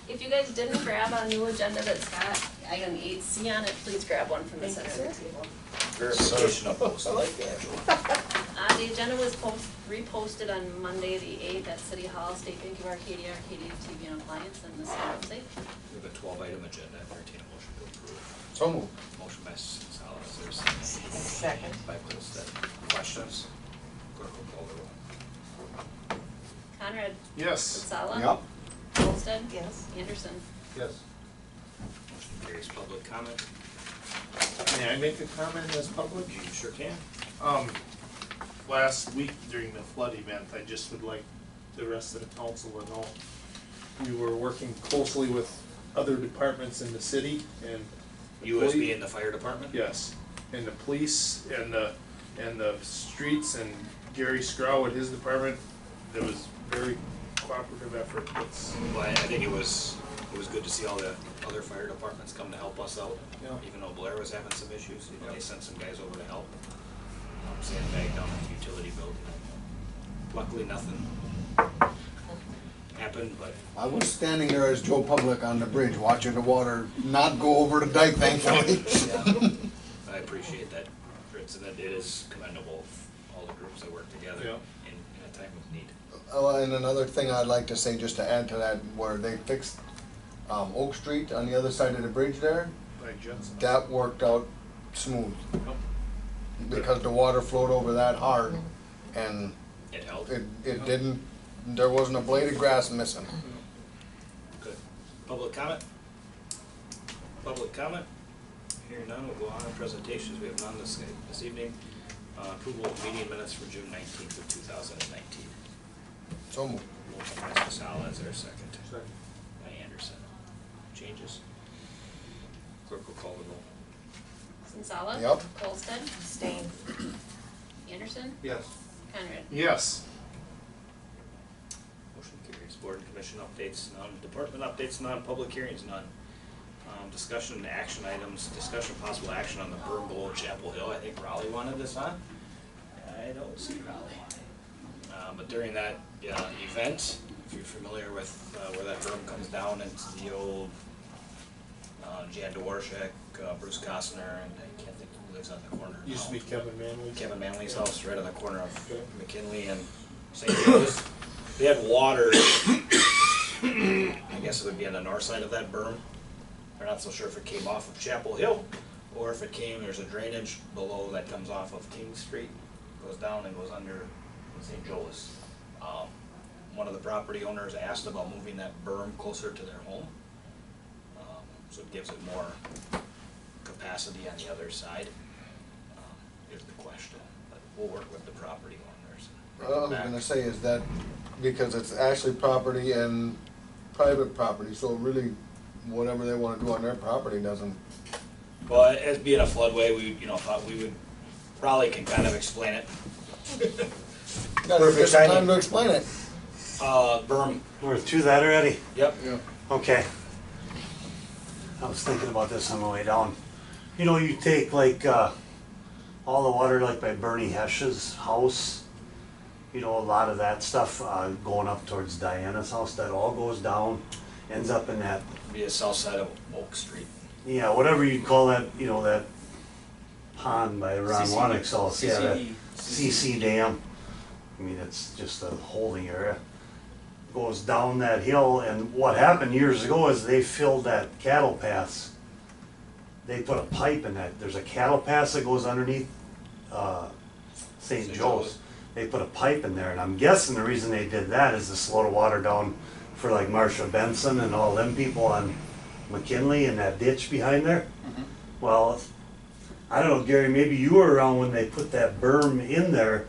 If you guys didn't grab a new agenda that's got item 8C on it, please grab one from the center of the table. Verification of post. I like that. The agenda was reposted on Monday the 8th at City Hall, State Bank of Arcadia, Arcadia TV and Appliance, and the same website. We have a 12-item agenda. Entertain a motion to approve. So moved. Motion by Sensala, is there a second? Second. By Posted. Questions? Clerk will call the roll. Conrad? Yes. Sensala? Yep. Olsted? Yes. Anderson? Yes. Motion carries. Public comment. May I make a comment as public? You sure can. Last week during the flood event, I just would like the rest of the council to know, we were working closely with other departments in the city and. the USB in the fire department? Yes, and the police and the streets and Gary Scrow and his department. There was very cooperative effort. Well, I think it was good to see all the other fire departments come to help us out. Yeah. Even though Blair was having some issues, you know, they sent some guys over to help. Sandbag down at the utility building. Luckily, nothing happened, but I was standing there as Joe Public on the bridge, watching the water not go over the dike, thankfully. I appreciate that, Fritz, and it is commendable, all the groups that work together in a time of need. And another thing I'd like to say, just to add to that, where they fixed Oak Street on the other side of the bridge there, By Jensen. that worked out smooth. Yep. Because the water flowed over that hard, and It helped. it didn't, there wasn't a blade of grass missing. Good. Public comment? Public comment? Hearing none, we'll go on to presentations. We have none this evening. Approval of meeting minutes for June 19th of 2019. So moved. Motion by Sensala, is there a second? Second. By Anderson. Changes? Clerk will call the roll. Sensala? Yep. Olsted? Abstain. Anderson? Yes. Conrad? Yes. Motion carries. Board and commission updates, none. Department updates, none. Public hearings, none. Discussion and action items, discussion possible action on the berm below Chapel Hill. I think Raleigh wanted this on. I don't see Raleigh. But during that event, if you're familiar with where that berm comes down into the old Jan Dworshak, Bruce Costner, and I can't think who lives on the corner now. Used to be Kevin Manley. Kevin Manley's house, right on the corner of Okay. McKinley and St. Louis. They had water, I guess it would be on the north side of that berm. They're not so sure if it came off of Chapel Hill or if it came, there's a drainage below that comes off of King Street, goes down and goes under St. Joe's. One of the property owners asked about moving that berm closer to their home. So it gives it more capacity on the other side. Is the question, but we'll work with the property owners. What I was gonna say is that, because it's Ashley property and private property, so really, whatever they wanna do on their property doesn't. Well, as being a floodway, we, thought we would, Raleigh can kind of explain it. Gotta get some time to explain it. Berm, We're through that already? yep, Okay. I was thinking about this on the way down. You know, you take like all the water like by Bernie Hesch's house, a lot of that stuff going up towards Diana's house, that all goes down, ends up in that, be the south side of Oak Street. yeah, whatever you call that, that pond by Ron Wanick's house. Yeah, that CC Dam. I mean, it's just a holding area. Goes down that hill, and what happened years ago is they filled that cattle paths. They put a pipe in that. There's a cattle path that goes underneath St. Joe's. They put a pipe in there, and I'm guessing the reason they did that is to slow the water down for like Marsha Benson and all them people on McKinley and that ditch behind there. Well, I don't know, Gary, maybe you were around when they put that berm in there.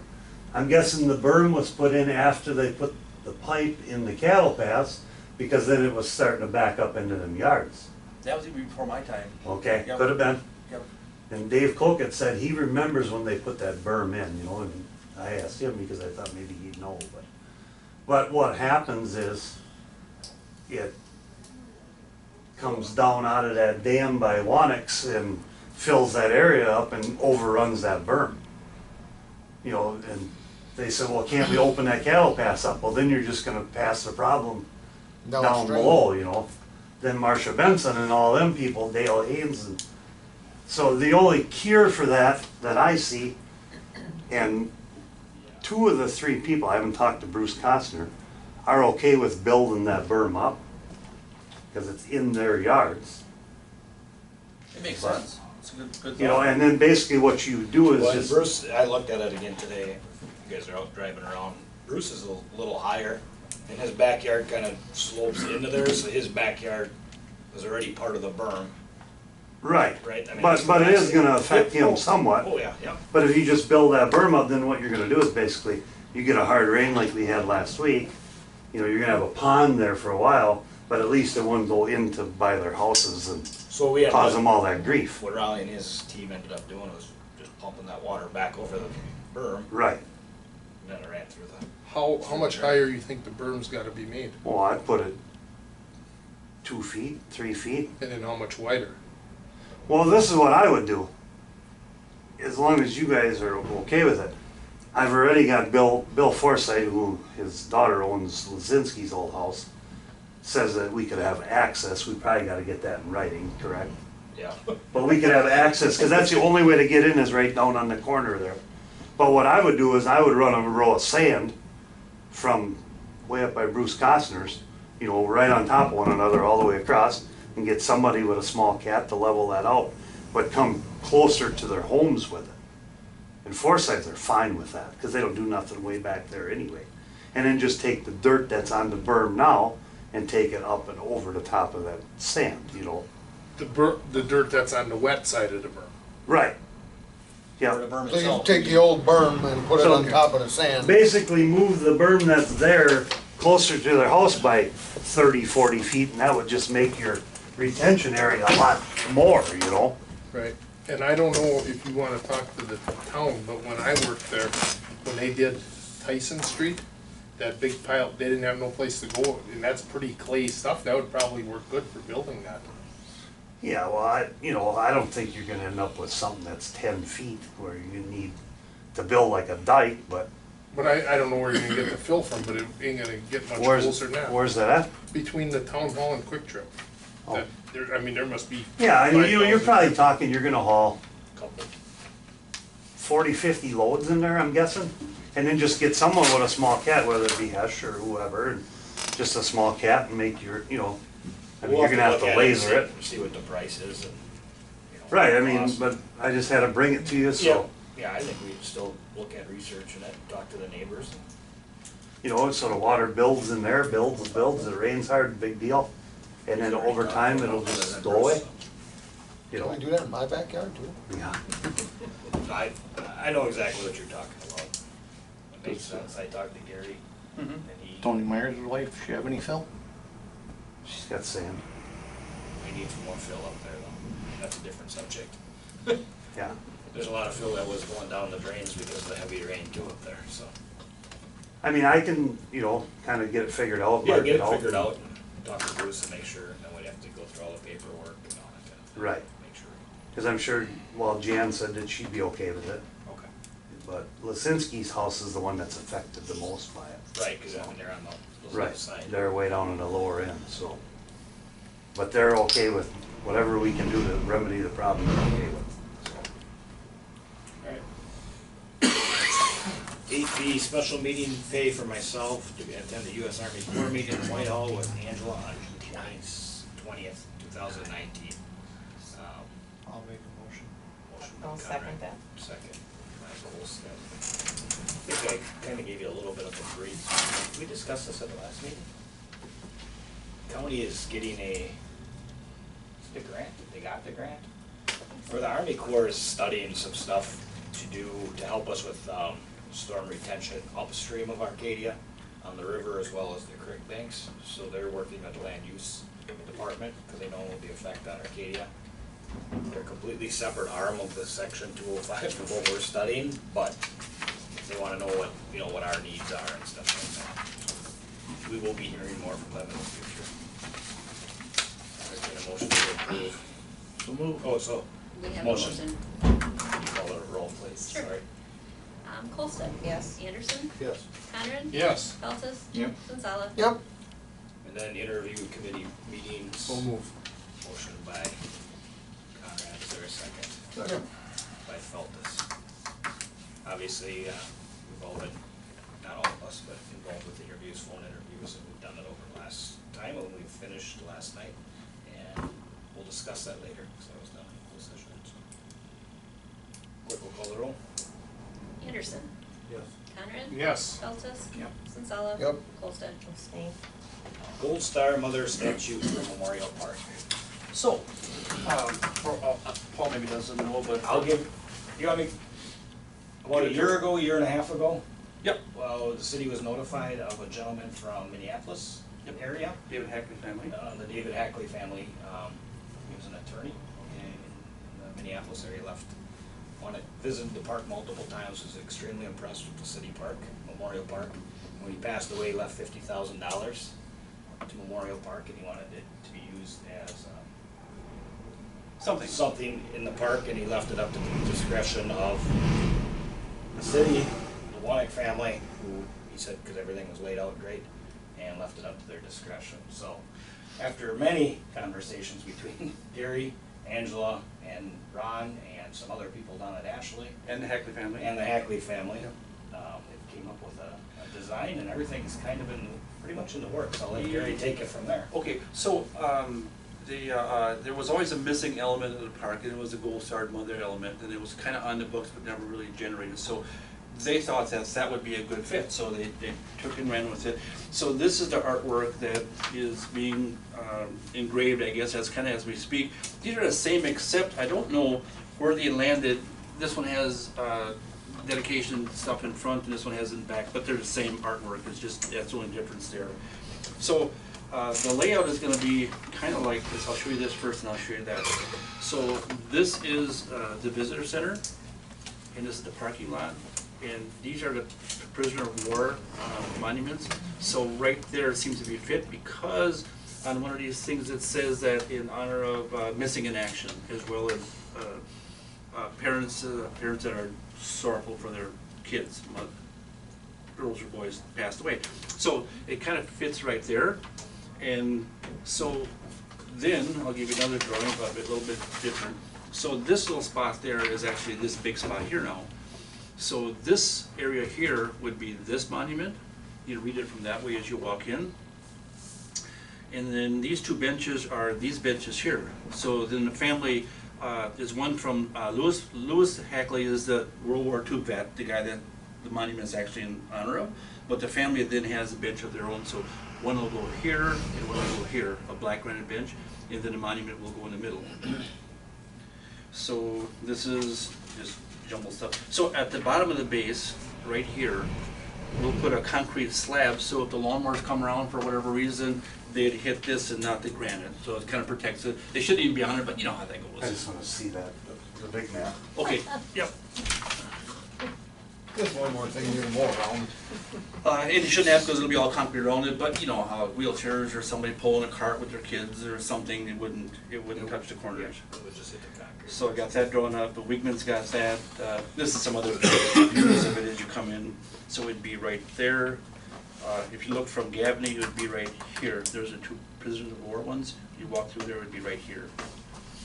I'm guessing the berm was put in after they put the pipe in the cattle paths, because then it was starting to back up into them yards. That was even before my time. Okay, Yep. could have been. Yep. And Dave Colquitt said he remembers when they put that berm in, and I asked him because I thought maybe he'd know, but what happens is it comes down out of that dam by Wanick's and fills that area up and overruns that berm. And they said, well, can't we open that cattle pass up? Well, then you're just gonna pass the problem down Downstream. below, you know? Then Marcia Benson and all them people, Dale Haynes, and so the only cure for that I see, and two of the three people, I haven't talked to Bruce Costner, are okay with building that berm up, because it's in their yards. It makes But- sense. It's a good You know, thought. and then basically what you do is Well, and just, Bruce, I looked at it again today, you guys are out driving around, Bruce is a little higher, and his backyard kind of slopes into there, so his backyard is already part of the berm, right, right? I mean, but it is gonna affect him Oh, somewhat. Oh, yeah, yeah. But if you just build that berm up, then what you're gonna do is basically, you get a hard rain like we had last week, you know, you're gonna have a pond there for a while, but at least it wouldn't go into by their houses and So we had, cause them all that grief. what Raleigh and his team ended up doing was just pumping that water back over the berm, Right, and then it ran through the. How much higher you think the berm's gotta be made? well, I'd put it 2 feet, 3 feet. And then how much wider? Well, this is what I would do, as long as you guys are okay with it. I've already got Bill Forsythe, who his daughter owns Lazinski's old house, says that we could have access. We probably gotta get that in writing, correct? Yeah. But we could have access, cause that's the only way to get in is right down on the corner there. But what I would do is I would run a row of sand from way up by Bruce Costner's, you know, right on top of one another all the way across, and get somebody with a small cat to level that out, but come closer to their homes with it. And Forsyth are fine with that, because they don't do nothing way back there anyway. And then just take the dirt that's on the berm now and take it up and over the top of that sand, you know? The dirt that's on the wet side of the berm. Right. Or the Yeah, berm So you itself. take the old berm and put it on So- top of the sand. basically move the berm that's there closer to their house by 30, 40 feet, and that would just make your retention area a lot more, you know? Right. And I don't know if you wanna talk to the town, but when I worked there, when they did Tyson Street, that big pile, they didn't have no place to go, and that's pretty clay stuff, that would probably work good for building that. Yeah, well, I don't think you're gonna end up with something that's 10 feet where you need to build like a dike, but But I don't know where you're gonna get the fill from, but it ain't gonna get much where's, closer than that. where's that at? Between the town hall and Quick Trip. Oh. That, there, I mean, there must be. Yeah, I mean, you're 5,000. probably talking, you're gonna haul Couple. 40, 50 loads in there, I'm guessing? And then just get someone with a small cat, whether it be Hesh or whoever, and just a small cat and make your, you know, I mean, We'll you're gonna have look to at laser and it. see what the price is and, you know. Right, I mean, cost. but I just had to bring it to you, Yeah, so, yeah, I think we still look at researching it, talk to the neighbors. you know, so the water builds in there, builds, it rains hard, big deal. And then over time, it'll just go away, you Can know? I do that in my backyard too? Yeah. I know exactly what you're talking about. It makes sense. I talked to Gary Mhm. and he, Tony Myers' wife, she have any fill? She's got sand, we need some more fill up there though. That's a different subject. yeah. There's a lot of fill that was going down the drains because of the heavy rain too up there, so. I mean, I can, you know, kinda get it figured out. Yeah, mark get it figured out and talk to Bruce and make sure, and then we'd have to go through all the paperwork and all that kind of thing. Right. Make sure. Cause I'm sure, well, Jan said that she'd be okay with it, Okay. but Lisinski's house is the one that's affected the most by it. Right, cause I mean, they're on the Right, left side. they're way down in the lower end, so. But they're okay with whatever we can do to remedy the problem, they're okay with, so. Alright. 8B, special meeting pay for myself to attend the US Army Corps meeting in Whitehall with Angela on June 20th, 2019. I'll make a motion. Motion by I'll Conrad, second that. Second by Olsted. I think I kinda gave you a little bit of a brief. Did we discuss this at the last meeting? County is getting the grant, they got the grant? For the Army Corps is studying some stuff to do, to help us with, storm retention upstream of Arcadia on the river as well as the creek banks. So they're working with the land use department, cause they know the effect on Arcadia. They're a completely separate arm of the section 205 of what we're studying, but they wanna know what, you know, what our needs are and stuff like that. We will be hearing more from them in the future. Entertain a motion to approve. So move. Oh, so, We have a Motion. motion. you call it a roll, please, Sure. sorry. Colstead. Yes. Anderson. Yes. Conrad. Yes. Feltes. Yep. Sensala. Yep. And then interview committee meetings. So move. Motion by Conrad, is there a second? Second. By Feltus. Obviously, we've all been, not all of us, but involved with interviews, phone interviews, and we've done it over last time, and we finished last night. And we'll discuss that later, because that was done in closed session. So. Clerk will call the roll. Anderson. Yes. Conrad. Yes. Feltes. Yep. Sensala. Yep. Colstead. Abstain. Gold Star Mother statue for Memorial Park. So, Paul maybe doesn't know, but. I'll give, you want me, about a year ago, year and a half ago, Yep, well, the city was notified of a gentleman from Minneapolis area, David Hackley family. the David Hackley family. He was an attorney in the Minneapolis area, visited the park multiple times, was extremely impressed with the city park, Memorial Park. When he passed away, he left $50,000 to Memorial Park, and he wanted it to be used as something in the park, and he left it up to the discretion of the city, the Wanick family, who he said, because everything was laid out great, and left it up to their discretion. So after many conversations between Gary, Angela, and Ron, and some other people down at Ashley, And the Hackley family. and the Hackley family, it came up with a design, and everything's kind of pretty much in the works. I'll let Gary take it from there. Okay, so, there was always a missing element of the park, and it was a gold starred mother element, and it was kinda on the books, but never really generated, so they thought that would be a good fit, so they took and ran with it. So this is the artwork that is being, engraved, I guess, kinda as we speak. These are the same, except I don't know where they landed. This one has, dedication stuff in front, and this one has in back, but they're the same artwork, it's just, that's the only difference there. So, the layout is gonna be kinda like this. I'll show you this first and I'll show you that. So this is the visitor center, and this is the parking lot, and these are the prisoner of war monuments. So right there it seems to be fit, because on one of these things it says that in honor of missing in action, as well as parents that are sorrowful for their kids, girls or boys passed away. So it kind of fits right there. And so then, I'll give you another drawing, but a little bit different. So this little spot there is actually this big spot here now. So this area here would be this monument. You read it from that way as you walk in. And then these two benches are these benches here. So then the family, is one from Lewis Hackley is the World War II vet, the guy that the monument is actually in honor of. But the family then has a bench of their own, so one will go here and one will go here, a black granite bench, and then the monument will go in the middle. So this is just jumbled stuff. So at the bottom of the base, right here, we'll put a concrete slab, so if the lawnmowers come around for whatever reason, they'd hit this and not the granite, so it kind of protects it. They shouldn't even be on it, but you know how that I goes. just wanna see that, the big map. Okay, yep. Just one more thing, you're more around. And you shouldn't have, because it'll be all concrete around it, but you know how wheelchairs or somebody pulling a cart with their kids or something, it wouldn't touch the corners. It would just hit the concrete. So I got that drawn up, the Wigman's got that, this is some other views of it as you come in, so it'd be right there. If you look from Gabney, it would be right here, there's the two prisoners of war ones, you walk through there, it would be right here.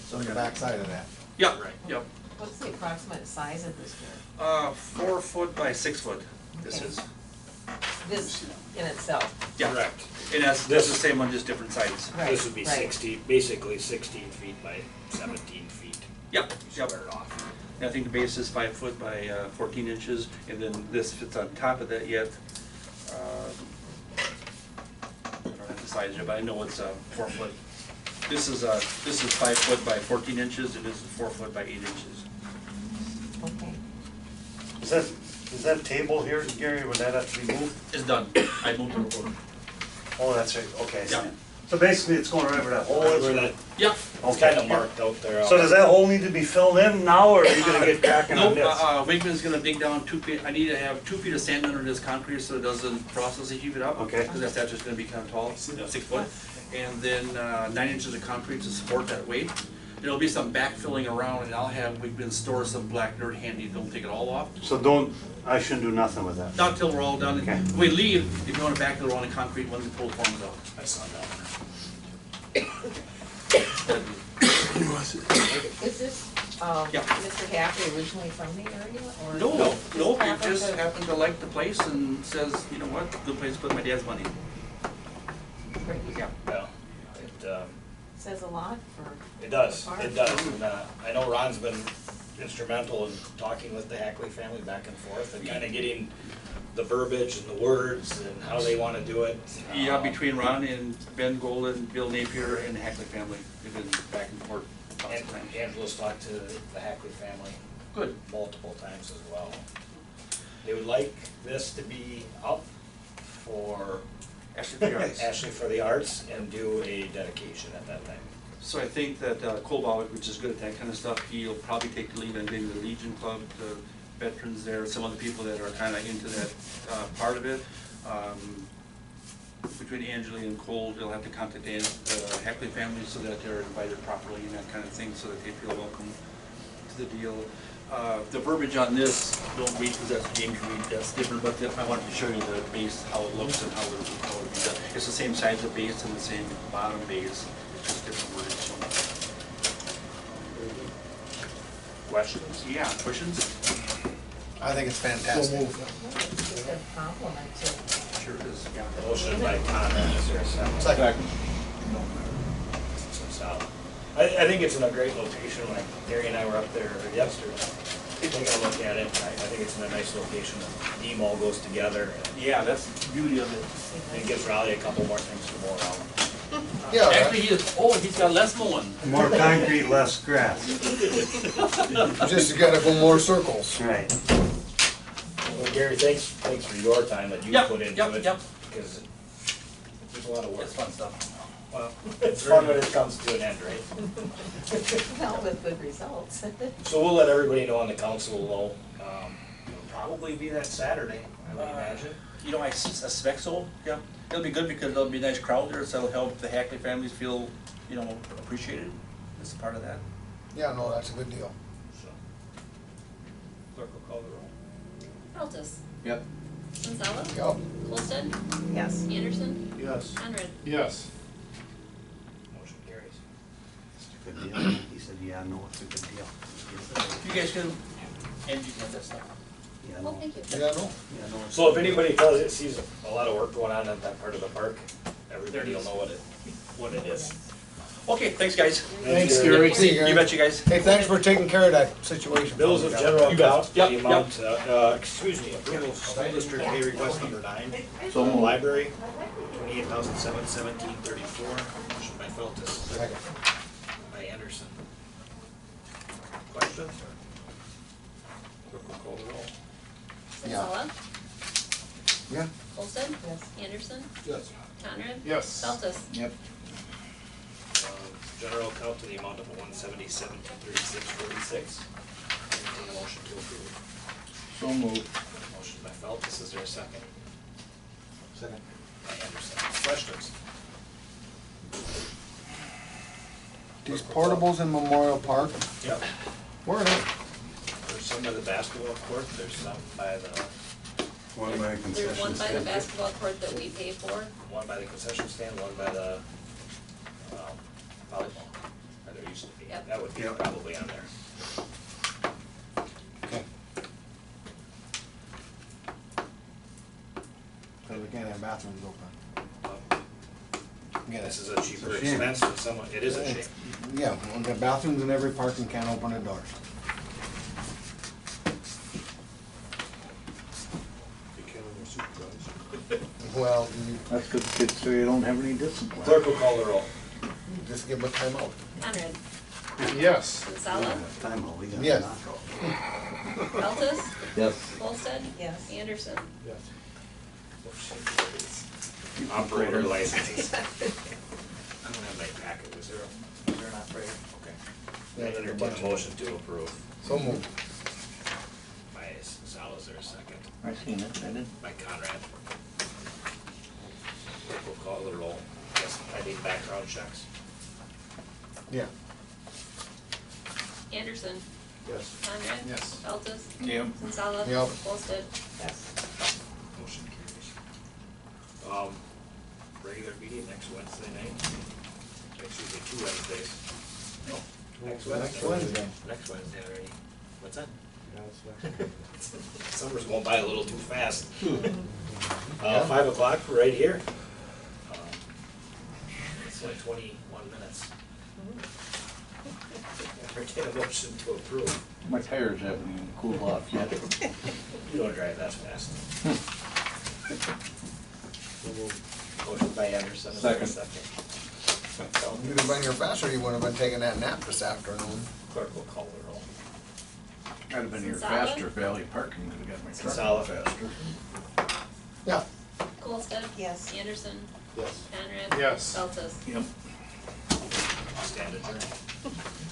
So on the back side of that. Yeah, Right. yep, What's the approximate size of this here? 4 foot by 6 foot, this Okay. is, This in itself? yeah. Correct. And that's the same on just different sides. Right, This would be right. 16, basically 16 feet by 17 feet. Yep, You yep. square it off. And I think the base is 5 foot by 14 inches, and then this fits on top of that yet. I don't have the size yet, but I know it's 4 foot. This is 5 foot by 14 inches, and this is 4 foot by 8 inches. Okay. Is that table here, Gary, would that have to be moved? It's done. I moved it over. Oh, that's right, okay. Yeah. So basically, it's going right where that hole Where is? that, Yeah. it's kind of marked out there. So does that hole need to be filled in now, or are you gonna get cracking on Nope, this? Wigman's gonna dig down 2 feet. I need to have 2 feet of sand under this concrete so it doesn't process and heave it up. Okay. Because that's just gonna be kind of tall, 6 foot. And then 9 inches of concrete to support that weight. there'll be some backfilling around, and we've been store some black dirt handy, don't take it all off. So I shouldn't do nothing with that. Not till we're all done. Okay. When we leave, if you wanna backfill around the concrete, when the pull forms out. I saw that one. Is this, Yeah. Mr. Happy originally from the area, or? No, he happened just to- happened to like the place and says, you know what, good place to put my dad's money. Great. Yeah. Yeah, Says a lot for. it does, the park. it does, and, I know Ron's been instrumental in talking with the Hackley family back and forth and kinda getting the verbiage and the words and how they wanna do it. Yeah, between Ron and Ben Golden, Bill Napier, and the Hackley family, they've been back and forth lots And of times. Angela's talked to the Hackley family Good. multiple times as well. They would like this to be up for Actually, yes. Ashley for the Arts and do a dedication at that time. So I think that Kolbauer, which is good at that kind of stuff, he'll probably take the lead on maybe the Legion Club, the veterans there, some other people that are kind of into that part of it. Between Angela and Cole, they'll have to contact the Hackley family so that they're invited properly and that kind of thing, so that they feel welcome to the deal. The verbiage on this, don't read because that's James read, that's different, but I wanted to show you the base, how it looks and how it would be done. It's the same size of base and the same bottom base, it's just different words. So. Questions? Yeah, questions? I think it's So fantastic. moved. It's a good compliment to. Sure it is, yeah. Motion by Conrad, is there a second? Second. So, I think it's in a great location, like Gary and I were up there yesterday, taking a look at it, I think it's in a nice location, the D mall goes together, Yeah, that's the beauty of it. and it gives Raleigh a couple more things to mow around. Yeah, Actually, he's got less mowing. More concrete, less grass. just gotta go more circles. Right. Well, Gary, thanks for your time that you Yep, put into yep, it, yep. because it's a lot of work. It's fun stuff. Well, it's fun when it comes to an end, right? Well, with good results. So we'll let everybody know on the council, it'll probably be that Saturday, I would imagine. You know, I suspect so, yeah. It'll be good because there'll be a nice crowd there, so it'll help the Hackley families feel, appreciated as part of that. Yeah, no, that's a good deal. So, clerk will call the roll. Feltes, Yep. Sensala, Yep. Holsted, Yes. Anderson, Yes. Conrad. Yes. Motion carries. It's a good deal. He said, yeah, no, it's a good deal. You guys can, and you can have that stuff. Yeah, Oh, no. thank you. Yeah, no. Yeah, no, it's- So if anybody sees a lot of work going on at that part of the park, everybody will know what it is. Okay, thanks, guys. Thanks, Gary. Gary. See you, You Gary. bet you guys. Hey, thanks for taking care of that situation. Bills of general You bet. account, Yep, the yep. amount, approval of school district pay request number 9. So moved. Library, $28,717.34. Motion by Feltus, Second. by Anderson. Questions? Clerk will call the roll. Yeah. Sensala, Yeah. Holsted, Yes. Anderson, Yes. Conrad. Yes. Feltes. Yep. General account to the amount of $177,236.46. Entertain a motion to approve. So moved. Motion by Feltus, is there a second? Second. By Anderson. Questions? These portables in Memorial Park, Yep. where are they? There's some by the basketball court, there's some by the, One of my There's one concessions. by the basketball court that we pay for. one by the concession stand, one by the volleyball, or there used to be. Yep. That would be Yep. probably on there. Okay. Cause we can't have bathrooms open. Yeah, This is a cheaper It's a shame. expense than someone, it is a shame. Yeah, we've got bathrooms in every park and can't open the doors. Well, That's good, kids, so you don't have any discipline. Clerk will call the roll. you just give a timeout. Conrad. Yes. Sensala, Time, we got Yes. knockout. Feltes, Yes. Holsted. Yes. Anderson. Operator licenses. I don't have my packet, is there an operator? Okay. I entertain a motion to approve. So moved. By Sal, is there a second? I seen it, I did. By Conrad. Clerk will call the roll. Yes, I need background checks. Yeah. Anderson, Yes. Conrad. Yes. Feltes, Yep. Sensala. Yep. Olsted. Yes. Motion carries. Regular meeting next Wednesday night. Next usually 2 Wednesdays. No, next Wednesday. Next Wednesday already. What's that? Summer's going by a little too fast. 5 o'clock, right here. It's like 21 minutes. Entertain a motion to approve. My tires haven't even cooled off yet. You don't drive that fast. Motion by Anderson, is there a second? If you'd have been here faster, you wouldn't have been taking that nap this afternoon. Clerk will call the roll. I'd have been here Sensala? faster if Valley Parking could have got my Sensala. truck faster. Yeah. Olsted. Yes. Anderson, Yes. Conrad. Yes. Feltes. Yep. Stand adjourned.